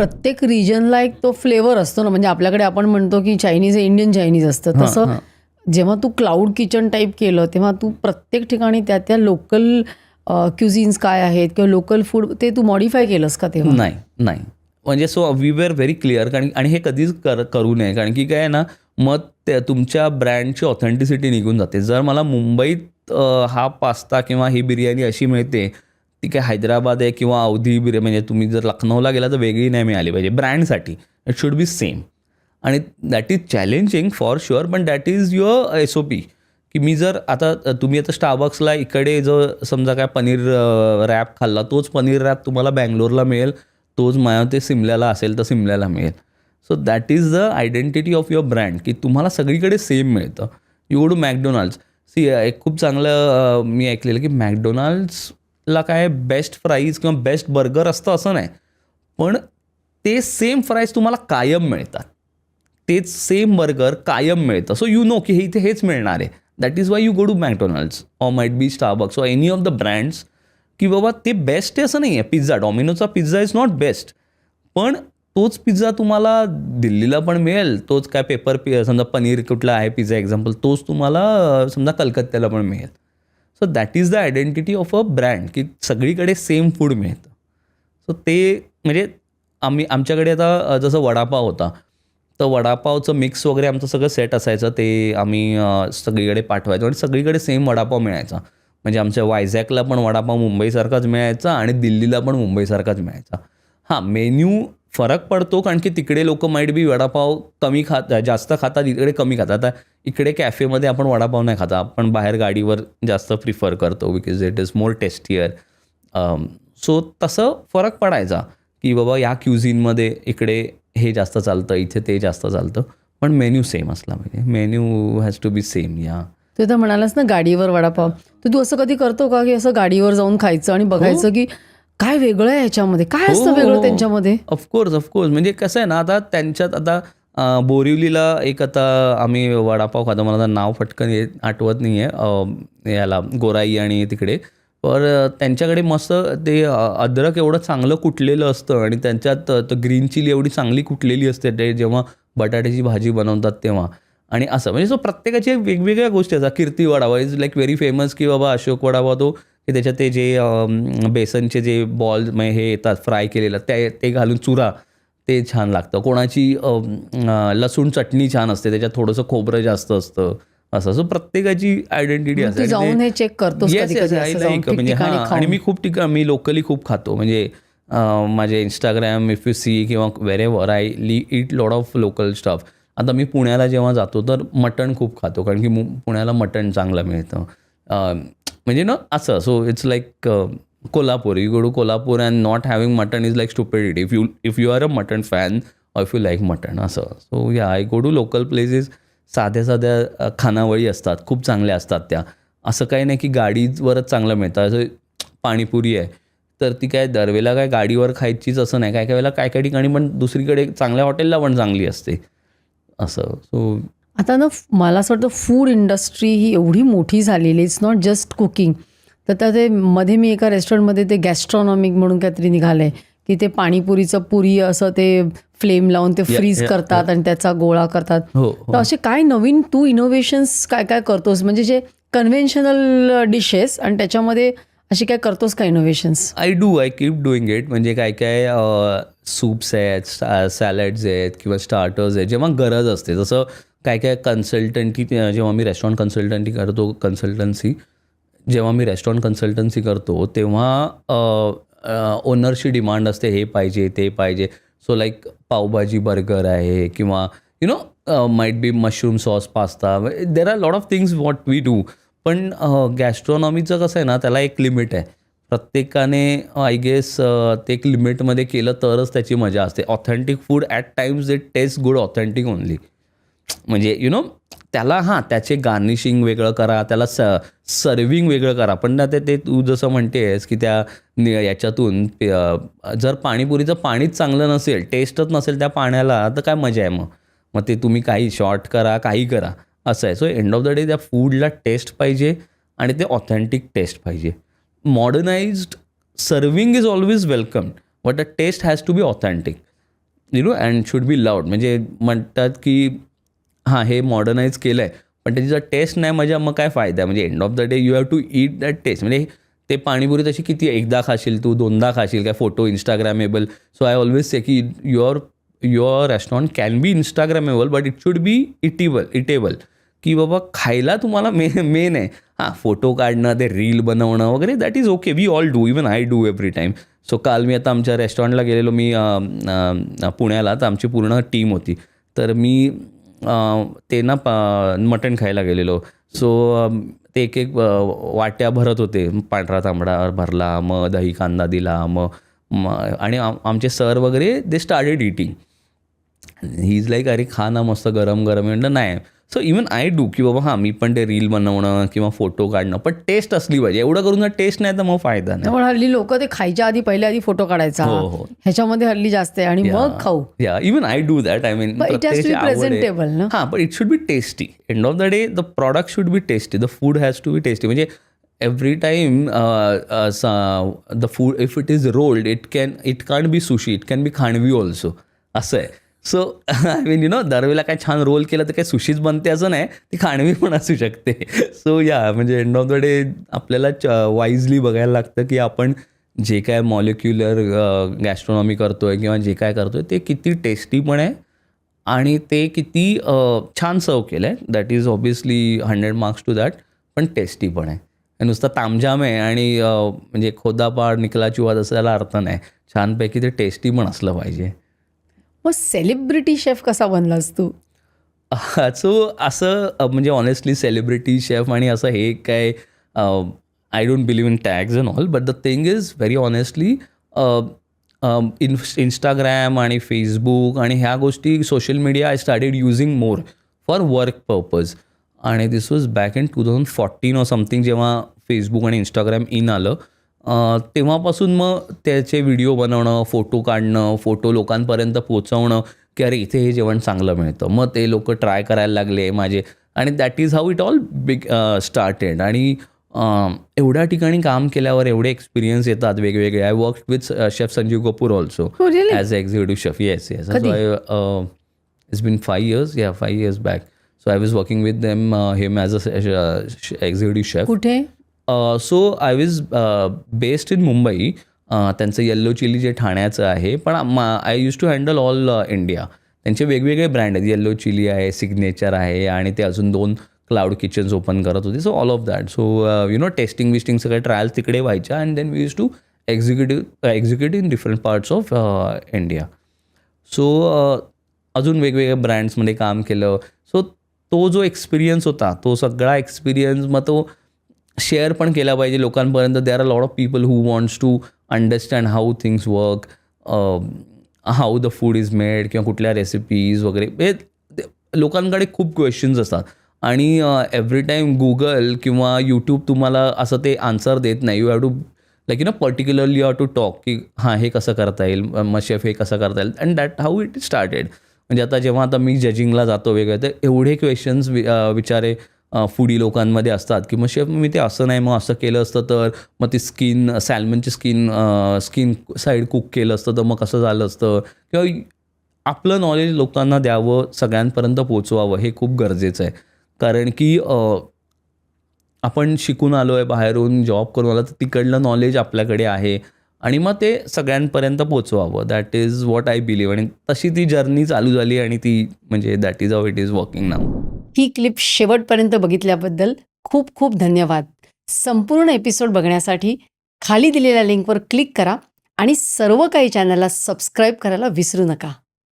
प्रत्येक रिजनला एक तो फ्लेवर असतो ना, म्हणजे आपल्याकडे आपण म्हणतो की चायनीज हे इंडियन चायनीज असतं, तसं जेव्हा तू क्लाउड किचन टाईप केलं तेव्हा तू प्रत्येक ठिकाणी त्या लोकल क्युझिन्स काय आहेत किंवा लोकल फूड ते तू मॉडिफाय केलंस का तेव्हा? नाही म्हणजे so we were very clear. कारण आणि हे कधीच करू नये, कारण की काय आहे ना, मग तुमच्या ब्रँडची ऑथेंटिसिटी निघून जाते. जर मला मुंबईत हा पास्ता किंवा ही बिर्याणी अशी मिळते, ती काय हैदराबाद आहे किंवा अवधी बिर्याणी, म्हणजे तुम्ही जर लखनौला गेला तर वेगळी नाही मिळाली पाहिजे. ब्रँडसाठी इट शुड बी सेम. आणि that is challenging for sure, पण दॅट इज युअर SOP. की मी जर आता तुम्ही आता स्टारबक्सला इकडे जो समजा काय पनीर रॅप खाल्ला, तोच पनीर रॅप तुम्हाला बँगलोरला मिळेल, तोच ते सिमल्याला असेल तर सिमल्याला मिळेल. So that is the identity of your brand, की तुम्हाला सगळीकडे सेम मिळतं. You go to McDonald's. एक खूप चांगलं मी ऐकलेलं की मॅकडोनाल्ड्सला काय बेस्ट फ्राईज किंवा बेस्ट बर्गर असतं असं नाही, पण ते सेम फ्राईज तुम्हाला कायम मिळतात, तेच सेम बर्गर कायम मिळतं. सो यू नो की हे इथे हेच मिळणार आहे. That is why you go to McDonald's or might be Starbucks or any of the brands, की बाबा ते बेस्ट आहे असं नाही आहे. पिझ्झा, डॉमिनोचा पिझ्झा इज नॉट बेस्ट, पण तोच पिझ्झा तुम्हाला दिल्लीला पण मिळेल, तोच काय समजा पनीर कुठला आहे पिझ्झा एक्झाम्पल, तोच तुम्हाला समजा कलकत्त्याला पण मिळेल. So that is the identity of a brand, की सगळीकडे सेम फूड मिळतं. सो ते म्हणजे आमच्याकडे आता जसं वडापाव होता, तर वडापावचं मिक्स वगैरे आमचं सगळं सेट असायचं, ते आम्ही सगळीकडे पाठवायचो आणि सगळीकडे सेम वडापाव मिळायचा. म्हणजे आमच्या वायझॅकला पण वडापाव मुंबईसारखाच मिळायचा आणि दिल्लीला पण मुंबईसारखाच मिळायचा. हां, मेन्यू फरक पडतो, कारण की तिकडे लोक माईट बी वडापाव जास्त खातात, इकडे कमी खातात. आता इकडे कॅफेमध्ये आपण वडापाव नाही खाता, आपण बाहेर गाडीवर जास्त प्रिफर करतो because it is more tastier. So तसं फरक पडायचा की बाबा या क्युझिनमध्ये इकडे हे जास्त चालतं, इथे ते जास्त चालतं, पण मेन्यू सेम असला पाहिजे. Menu has to be same. या तू तर म्हणालास ना गाडीवर वडापाव, तर तू असं कधी करतो का की असं गाडीवर जाऊन खायचं आणि बघायचं की काय वेगळं आहे ह्याच्यामध्ये, काय असतं वेगळं त्यांच्यामध्ये? ऑफकोर्स म्हणजे कसं आहे ना, आता त्यांच्यात आता बोरिवलीला एक आता आम्ही वडापाव खातो, मला आता नाव फटकन आठवत नाही आहे, याला गोराई आणि तिकडे, पर त्यांच्याकडे मस्त ते अद्रक एवढं चांगलं कुटलेलं असतं आणि त्यांच्यात ग्रीन चिली एवढी चांगली कुटलेली असते ते जेव्हा बटाट्याची भाजी बनवतात तेव्हा. आणि असं म्हणजे प्रत्येकाची वेगवेगळ्या गोष्टी असतात. Kirti vada pav is like very famous, की बाबा अशोक वडापाव तो की त्याच्यात ते जे बेसनचे जे बॉल हे येतात फ्राय केलेलं ते घालून चुरा, ते छान लागतं. कोणाची लसूण चटणी छान असते, त्याच्यात थोडंसं खोबरं जास्त असतं, असं. सो प्रत्येकाची आयडेंटिटी असते. जाऊन हे चेक करतोस म्हणजे हां, आणि मी लोकली खूप खातो. म्हणजे माझे इंस्टाग्राम इफ यू सी किंवा wherever I eat lot of local stuff. आता मी पुण्याला जेव्हा जातो तर मटण खूप खातो, कारण की पुण्याला मटण चांगलं मिळतं. म्हणजे ना असं. So it's like Kolhapur, you go to Kolhapur and not having mutton is like stupidity if you are a mutton fan or if you like mutton, असं. So yeah I go to local places. साध्या खानावळी असतात, खूप चांगल्या असतात त्या. असं काही नाही की गाडीवरच चांगलं मिळतं. असं पाणीपुरी आहे तर ती काय दरवेळेला काय गाडीवर खायचीच असं नाही, काय काय वेळेला काय ठिकाणी पण दुसरीकडे चांगल्या हॉटेलला पण चांगली असते, असं. सो आता ना मला असं वाटतं फूड इंडस्ट्री ही एवढी मोठी झालेली, इट्स नॉट जस्ट कुकिंग. तर ते मध्ये मी एका रेस्टॉरंटमध्ये ते गॅस्ट्रॉनॉमिक म्हणून काहीतरी निघालं आहे, की ते पाणीपुरीचं पुरी असं ते फ्लेम लावून ते फ्रीज करतात आणि त्याचा गोळा करतात. तर असे काय नवीन तू इनोव्हेशन्स काय काय करतोस, म्हणजे जे कन्व्हेन्शनल डिशेस आणि त्याच्यामध्ये अशी काय करतोस का innovations? I keep doing it. म्हणजे काय काय सूप्स आहेत, सॅलड्स आहेत किंवा स्टार्टर्स आहेत, जेव्हा गरज असते. जसं काय काय जेव्हा मी रेस्टॉरंट कन्सल्टन्सी करतो तेव्हा ओनरची डिमांड असते, हे पाहिजे ते पाहिजे. सो लाईक पावभाजी बर्गर आहे किंवा you know might be mushroom sauce pasta, there are lot of things what we do. पण गॅस्ट्रॉनॉमीचं कसं आहे ना, त्याला एक लिमिट आहे. प्रत्येकाने आय गेस ते एक लिमिटमध्ये केलं तरच त्याची मजा असते. Authentic food at times it taste good authentic only. म्हणजे यु नो त्याला त्याचे गार्निशिंग वेगळं करा, त्याला सर्विंग वेगळं करा. पण ना ते तू जसं म्हणतेस की याच्यातून जर पाणीपुरीचं पाणीच चांगलं नसेल, टेस्टच नसेल त्या पाण्याला, तर काय मजा आहे मग ते तुम्ही काही शॉर्ट करा, काही करा, असं आहे. So end of the day त्या फूडला टेस्ट पाहिजे आणि ते ऑथेंटिक टेस्ट पाहिजे. Modernized serving is always welcome, but the taste has to be authentic. And should be loud. म्हणजे म्हणतात की हां हे मॉडर्नाइज केलं आहे पण त्याची जर टेस्ट नाही मजा मग काय फायदा आहे. म्हणजे end of the day you have to eat that taste. म्हणजे ते पाणीपुरी तशी किती एकदा खाशील तू, दोनदा खाशील, काय photo Instagrammable. So I always say की your restaurant can be Instagrammable but it should be eatable. की बाबा खायला तुम्हाला मेन आहे. हां फोटो काढणं, ते रील बनवणं वगैरे that is okay. We all do, even I do every time. So काल मी आता आमच्या रेस्टॉरंटला गेलेलो मी पुण्याला, तर आमची पूर्ण टीम होती. तर मी ते ना मटण खायला गेलेलो. सो ते एक वाट्या भरत होते, पांढरा तांबडा भरला, मग दही कांदा दिला, मग आणि आमचे सर वगैरे they started eating. He is like अरे खा ना मस्त गरम गरम. म्हणलं नाही. सो इवन आय डू की बाबा हां मी पण ते रील बनवणं किंवा फोटो काढणं पण टेस्ट असली पाहिजे. एवढं करून जर टेस्ट नाही तर मग फायदा नाही. त्यामुळे हल्ली लोक ते खायच्या आधी पहिल्या आधी फोटो काढायचा हो. ह्याच्यामध्ये हल्ली जास्त आहे आणि मग खाऊ. Yeah even I do that. I mean But it has to be presentable, ना? हां but it should be tasty. End of the day the product should be tasty. The food has to be tasty. म्हणजे every time the food if it is rolled it can be sushi, it can be khandvi also, असं आहे. So I mean दरवेळेला काय छान role केलं तर काय सुशीच बनते असं नाही, ती खांडवी पण असू शकते. सो या म्हणजे एंड ऑफ द डे आपल्याला वाईजली बघायला लागतं की आपण जे काय मॉलिक्युलर गॅस्ट्रॉनॉमी करतो आहे किंवा जे काय करतो आहे ते किती टेस्टी पण आहे आणि ते किती छान सर्व केलं आहे. That is obviously 100 marks to that. पण टेस्टी पण आहे. नुसतं तामझाम आहे आणि म्हणजे खोदापाड निकला चुवाद असं त्याला अर्थ नाही. छानपैकी ते टेस्टी पण असलं पाहिजे. मग सेलिब्रिटी शेफ कसा बनलास तू? सो असं म्हणजे ऑनेस्टली सेलिब्रिटी शेफ आणि असं हे काय I don't believe in tags and all. But the thing is very honestly Instagram आणि फेसबुक आणि ह्या गोष्टी social media I started using more for work purpose. आणि दिस वॉज बॅक इन 2014 और समथिंग जेव्हा फेसबुक आणि इंस्टाग्राम इन आलं. तेव्हापासून मग त्याचे व्हिडिओ बनवणं, फोटो काढणं, फोटो लोकांपर्यंत पोचवणं की अरे इथे हे जेवण चांगलं मिळतं. मग ते लोक ट्राय करायला लागले माझे आणि that is how it all big started. आणि एवढ्या ठिकाणी काम केल्यावर एवढे एक्सपिरियन्स येतात वेगवेगळे. I work with chef Sanjeev Kapoor also as a executive chef. Yes. So I it's been 5 years. 5 years back. So I was working with them him as a executive chef. कुठे? So I was based in Mumbai. त्यांचं yellow chilli जे ठाण्याचं आहे पण I use to handle all India. त्यांचे वेगवेगळे brand आहेत. Yellow chilli आहे, सिग्नेचर आहे आणि ते अजून 2 क्लाउड किचन्स ओपन करत होते. So all of that. So testing विस्टिंग सगळे ट्रायल्स तिकडे व्हायच्या and then we use to execute in different parts of India. So अजून वेगवेगळ्या ब्रँड्समध्ये काम केलं. सो तो जो एक्सपिरियन्स होता तो सगळा एक्सपिरियन्स मग तो शेअर पण केला पाहिजे लोकांपर्यंत. There are lot of people who wants to understand how things work, how the food is made किंवा कुठल्या रेसिपीज वगैरे. हे लोकांकडे खूप क्वेश्चन्स असतात आणि एव्हरी टाईम गुगल किंवा यूट्यूब तुम्हाला असं ते आन्सर देत नाही. You have to like particularly you have to talk की हां हे कसं करता येईल, मग शेफ हे कसं करता येईल. And that how it started. म्हणजे आता जेव्हा मी जजिंगला जातो वेगळं तर एवढे क्वेश्चन्स विचारे फूडी लोकांमध्ये असतात की मग शेफ मी ते असं नाही मग असं केलं असतं तर मग ती सॅल्मनची स्किन साईड कुक केलं असतं तर मग कसं झालं असतं. किंवा आपलं नॉलेज लोकांना द्यावं, सगळ्यांपर्यंत पोचवावं हे खूप गरजेचं आहे. कारण की आपण शिकून आलो आहे बाहेरून, जॉब करून आलो तर तिकडलं नॉलेज आपल्याकडे आहे आणि मग ते सगळ्यांपर्यंत पोचवावं. That is what I believe. आणि तशी ती जर्नी चालू झाली आणि ती म्हणजे that is how it is working now. ही क्लिप शेवटपर्यंत बघितल्याबद्दल खूप खूप धन्यवाद. संपूर्ण एपिसोड बघण्यासाठी खाली दिलेल्या लिंकवर क्लिक करा आणि सर्व काही चॅनलला सबस्क्राईब करायला विसरू नका.